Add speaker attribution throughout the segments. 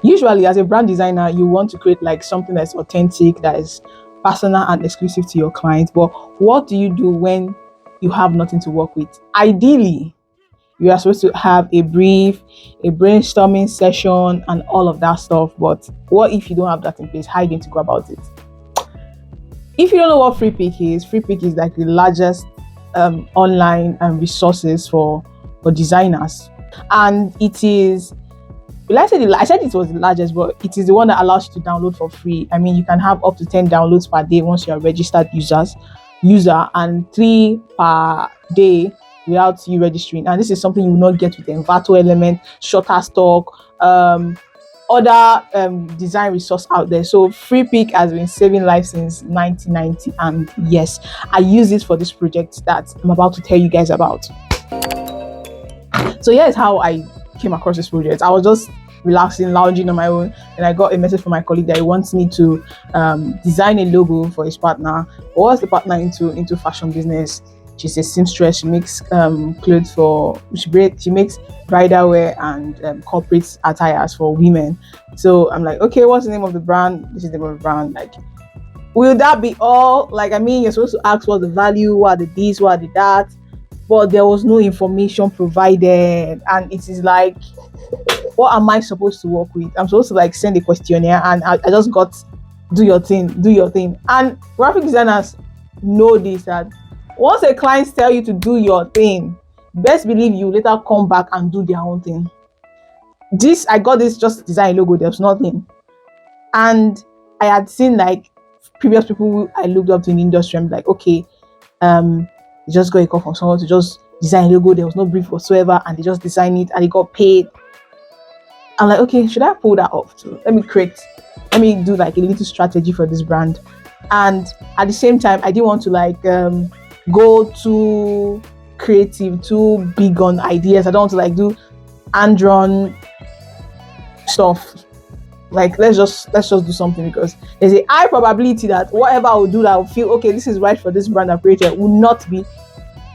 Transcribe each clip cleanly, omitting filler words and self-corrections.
Speaker 1: Usually as a brand designer, you want to create like something that's authentic, that is personal and exclusive to your client. But what do you do when you have nothing to work with? Ideally, you are supposed to have a brief, a brainstorming session, and all of that stuff. But what if you don't have that in place? How are you going to go about it? If you don't know what Freepik is like the largest online resources for designers, and it is. Well, I said it was the largest, but it is the one that allows you to download for free. I mean, you can have up to 10 downloads per day once you're a registered user, and 3 per day without you registering. And this is something you will not get with the Envato element, Shutterstock, other design resource out there. So Freepik has been saving lives since 1990, and yes, I use it for this project that I'm about to tell you guys about. So here's how I came across this project. I was just relaxing, lounging on my own, and I got a message from my colleague that he wants me to design a logo for his partner. What's the partner into fashion business? She's a seamstress. She makes clothes for she makes bridal wear and corporate attires for women. So I'm like, okay, what's the name of the brand? This is the name of the brand. Like, will that be all? Like, I mean, you're supposed to ask what's the value, what are the this, what are the that, but there was no information provided, and it is like, what am I supposed to work with? I'm supposed to like send a questionnaire, and I just got do your thing. And graphic designers know this, that once a client tell you to do your thing, best believe you later come back and do their own thing. I got this just design logo, there was nothing. And I had seen like previous people who I looked up to in the industry. I'm like, okay, they just got a call from someone to just design a logo. There was no brief whatsoever, and they just designed it and they got paid. I'm like, okay, should I pull that off too? Let me do like a little strategy for this brand. And at the same time, I didn't want to like go too creative, too big on ideas. I don't want to like do hand-drawn stuff. Like, let's just do something, because there's a high probability that whatever I will do that I will feel, okay, this is right for this brand I've created, will not be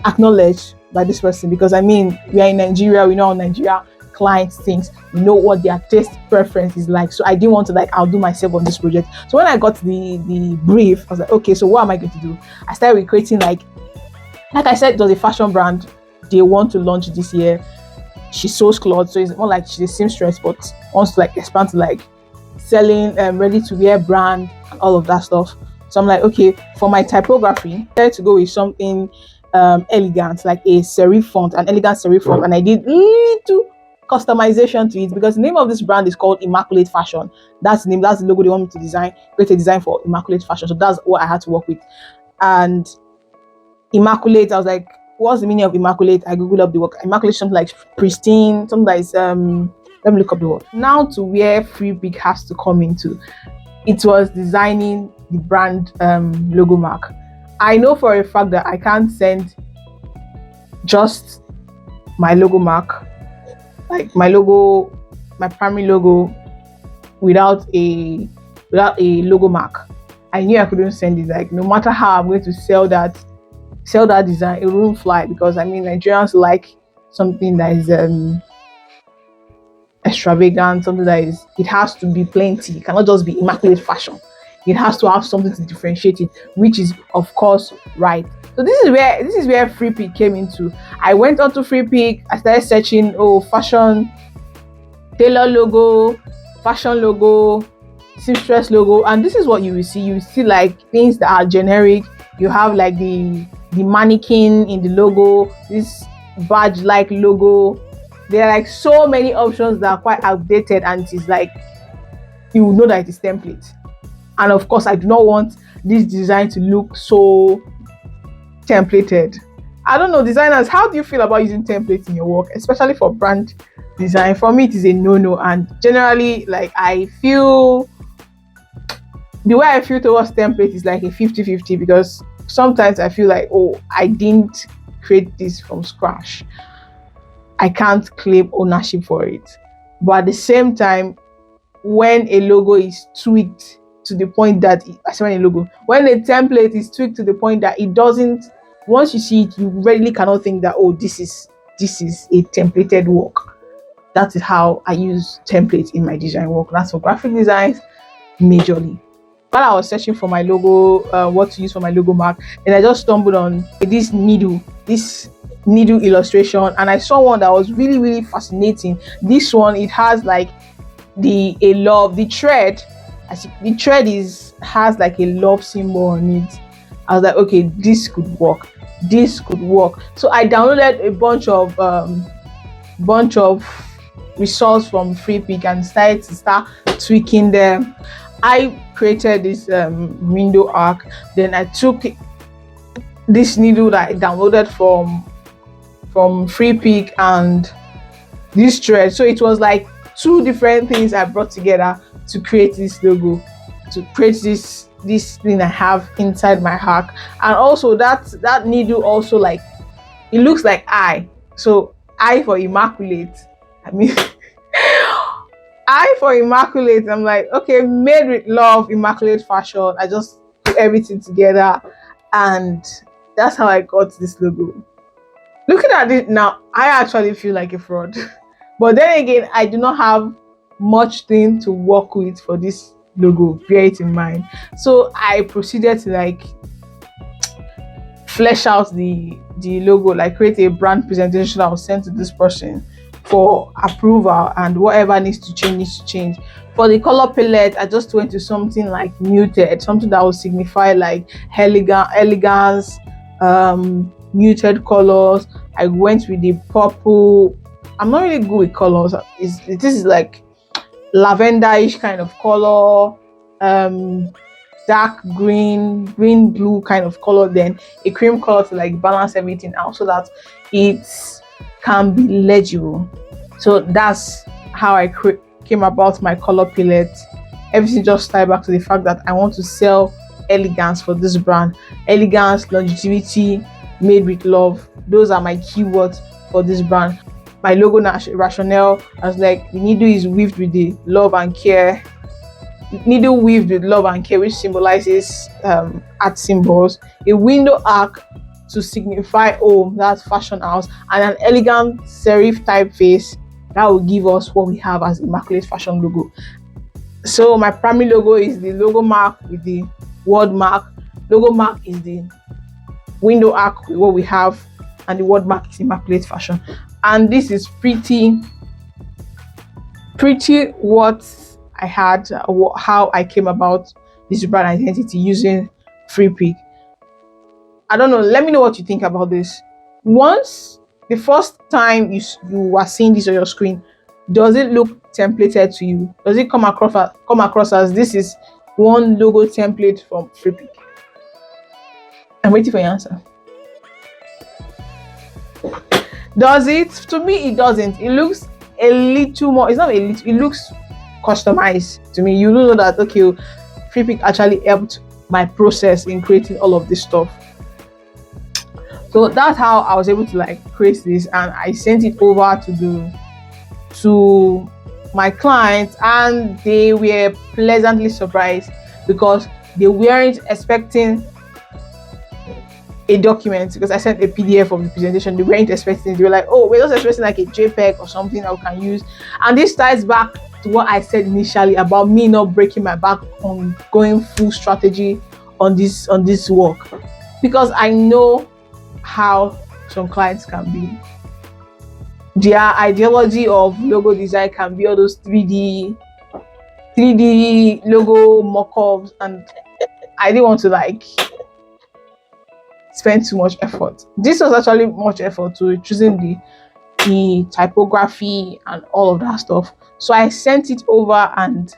Speaker 1: acknowledged by this person. Because I mean, we are in Nigeria, we know how Nigeria clients things, we know what their taste preference is like. So I didn't want to like outdo myself on this project. So when I got the brief, I was like, okay, so what am I going to do? I started creating like I said, it was a fashion brand they want to launch this year. She sews clothes, so it's more like she's a seamstress, but wants to like expand to like selling ready to wear brand and all of that stuff. So I'm like, okay, for my typography, I tried to go with something elegant, like a serif font, an elegant serif font, and I did little customization to it, because the name of this brand is called Immaculate Fashion. That's the name, that's the logo they want me to design, create a design for Immaculate Fashion. So that's what I had to work with. And Immaculate, I was like, what's the meaning of immaculate? I googled up the word immaculate, something like pristine, something that is let me look up the word. Now to where Freepik has to come into. It was designing the brand logo mark. I know for a fact that I can't send just my logo mark, like my logo, my primary logo, without a logo mark. I knew I couldn't send it. Like, no matter how I'm going to sell that design, it won't fly, because I mean, Nigerians like something that is extravagant, something that is, it has to be plenty. It cannot just be Immaculate Fashion. It has to have something to differentiate it, which is of course right. So this is where Freepik came into. I went onto Freepik, I started searching, fashion, tailor logo, fashion logo, seamstress logo, and this is what you will see. You will see like things that are generic. You have like the mannequin in the logo, this badge like logo. There are like so many options that are quite outdated, and it is like, you will know that it is template. And of course, I do not want this design to look so templated. I don't know, designers, how do you feel about using templates in your work, especially for brand design? For me, it is a no-no, and generally, like, I feel the way I feel towards template is like a 50-50, because sometimes I feel like, I didn't create this from scratch. I can't claim ownership for it. But at the same time, when a logo is tweaked to the point that when a template is tweaked to the point that it doesn't, once you see it, you really cannot think that, this is a templated work. that is how I use templates in my design work. That's for graphic designs majorly. While I was searching for my logo, what to use for my logo mark, and I just stumbled on this needle illustration, and I saw one that was really, really fascinating. This one, it has like the thread. The thread has like a love symbol on it. I was like, okay, this could work. This could work. So I downloaded a bunch of results from Freepik and started to start tweaking them. I created this window arc. Then I took this needle that I downloaded from Freepik and this thread. So it was like two different things I brought together to create this logo, to create this thing I have inside my hack. And also that needle also, like, it looks like I. So I for immaculate. I mean I for immaculate. I'm like, okay, made with love, immaculate fashion. I just put everything together, and that's how I got this logo. Looking at it now, I actually feel like a fraud. But then again, I do not have much thing to work with for this logo, bear it in mind. So I proceeded to like flesh out the logo, like create a brand presentation I will send to this person for approval, and whatever needs to change. For the color palette, I just went to something like muted, something that will signify like elegance, muted colors. I went with the purple. I'm not really good with colors. This is like lavender-ish kind of color, dark green, blue kind of color, then a cream color to like balance everything out so that it can be legible. So that's how I came about my color palette. Everything just tied back to the fact that I want to sell elegance for this brand. Elegance, longevity, made with love. Those are my keywords for this brand. My logo rationale, I was like, the needle is weaved with the love and care. Needle weaved with love and care, which symbolizes art symbols. A window arc to signify home, that's fashion house, and an elegant serif typeface that will give us what we have as immaculate fashion logo. So my primary logo is the logo mark with the word mark. Logo mark is the window arc with what we have, and the word mark is immaculate fashion. And this is pretty what I had, how I came about this brand identity using Freepik. I don't know, let me know what you think about this. Once the first time you are seeing this on your screen, does it look templated to you? Does it come across as this is one logo template from Freepik? I'm waiting for your answer. Does it? To me, it doesn't. It looks a little more. It's not a little. It looks customized to me. You know that, okay, Freepik actually helped my process in creating all of this stuff. So that's how I was able to like create this, and I sent it over to my clients, and they were pleasantly surprised because they weren't expecting a document, because I sent a PDF of the presentation. They weren't expecting. They were like, oh, we're just expecting like a JPEG or something that we can use. And this ties back to what I said initially about me not breaking my back on going full strategy on this work, because I know how some clients can be. Their ideology of logo design can be all those 3D logo mock-ups, and I didn't want to like spend too much effort. This was actually much effort to choosing the typography and all of that stuff. So I sent it over, and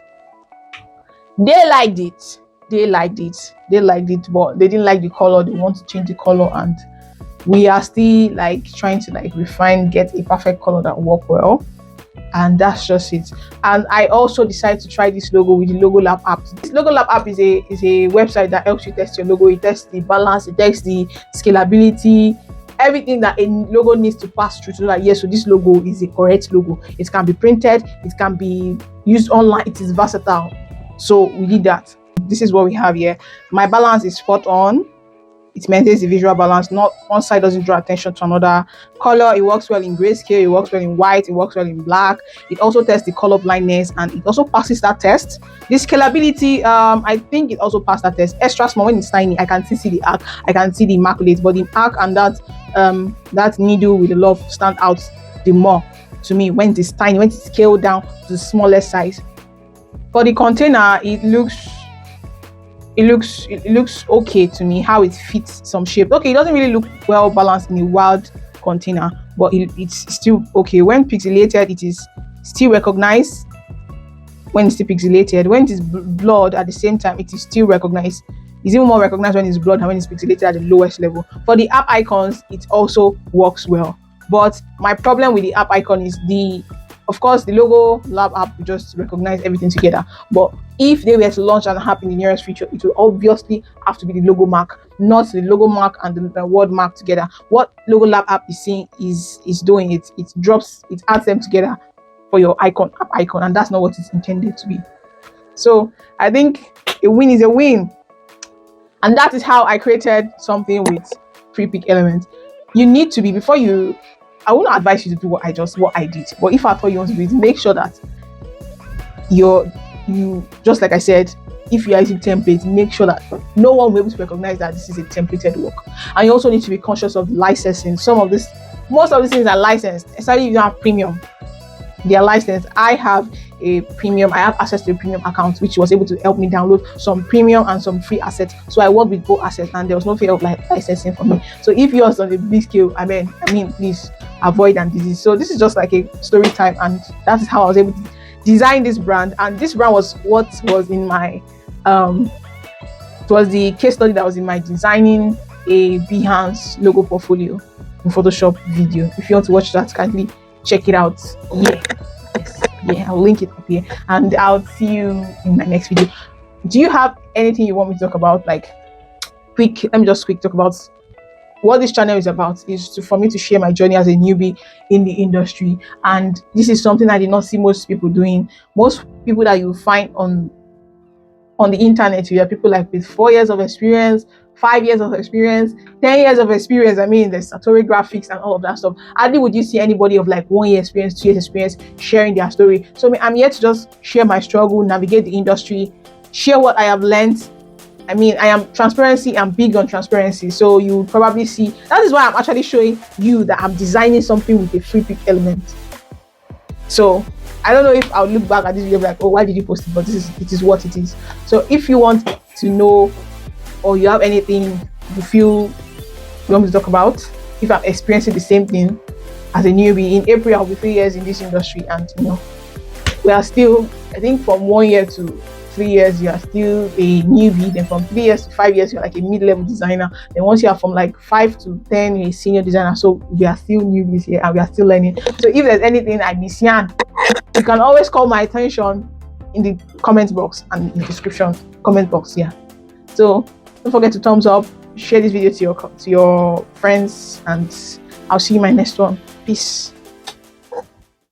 Speaker 1: they liked it, but they didn't like the color. They want to change the color, and we are still like trying to like refine, get a perfect color that will work well. And that's just it. And I also decided to try this logo with the Logo Lab app. This Logo Lab app is a website that helps you test your logo. It tests the balance, it tests the scalability, everything that a logo needs to pass through, so that yes, so this logo is a correct logo. It can be printed, it can be used online, it is versatile. So we did that. This is what we have here. My balance is spot on. It maintains the visual balance. Not one side doesn't draw attention to another. Color, it works well in grayscale, it works well in white, it works well in black. It also tests the color blindness, and it also passes that test. The scalability, I think it also passed that test. Extra small, when it's tiny, I can still see the arc, I can see the immaculate, but the arc and that needle with the love stand out the more to me when it's tiny, when it's scaled down to the smallest size. For the container, it looks okay to me, how it fits some shape. Okay, it doesn't really look well balanced in a wild container, but it's still okay. When pixelated, it is still recognized. When it's still pixelated, when it is blurred at the same time, it is still recognized. It's even more recognized when it's blurred and when it's pixelated at the lowest level. For the app icons, it also works well. But my problem with the app icon is of course, the logo lab app will just recognize everything together. But if they were to launch an app in the nearest future, it will obviously have to be the logo mark, not the logo mark and the word mark together. What logo lab app is seeing is doing it adds them together for your app icon, and that's not what it's intended to be. So I think a win is a win. And that is how I created something with Freepik elements. You need to be, before you, I won't advise you to do what I did, but if I thought you want to do it, make sure that you just like I said, if you are using templates, make sure that no one will be able to recognize that this is a templated work. And you also need to be conscious of licensing. Most of these things are licensed, especially if you have premium. They are licensed. I have access to a premium account, which was able to help me download some premium and some free assets. So I work with both assets, and there was no fear of licensing for me. So if yours on a big scale, I mean, please avoid and disease. So this is just like a story time, and that is how I was able to design this brand. And this brand was what was in my it was the case study that was in my designing a Behance logo portfolio in Photoshop video. If you want to watch that, kindly check it out. I'll link it up here, and I'll see you in my next video. Do you have anything you want me to talk about? Let me just quick talk about what this channel is about. Is for me to share my journey as a newbie in the industry, and this is something I did not see most people doing. Most people that you find on the internet, you have people like with 4 years of experience, 5 years of experience, 10 years of experience. I mean, there's Satori graphics and all of that stuff. Hardly would you see anybody of like 1 year experience, 2 years experience sharing their story. So I'm here to just share my struggle, navigate the industry, share what I have learned. I am transparency. I'm big on transparency. So you probably see, that is why I'm actually showing you that I'm designing something with a Freepik element. So I don't know if I'll look back at this video like, oh, why did you post it? But it is what it is. So if you want to know, or you have anything you feel you want me to talk about, if I'm experiencing the same thing as a newbie, in April I'll be 3 years in this industry, and we are still, I think from 1 year to 3 years you are still a newbie. Then from 3 years to 5 years you're like a mid-level designer. Then once you are from like 5 to 10 you're a senior designer. So we are still newbies here, and we are still learning. So if there's anything I miss, you can always call my attention in the comment box and in the description comment box. So don't forget to thumbs up, share this video to your friends, and I'll see you in my next one. Peace.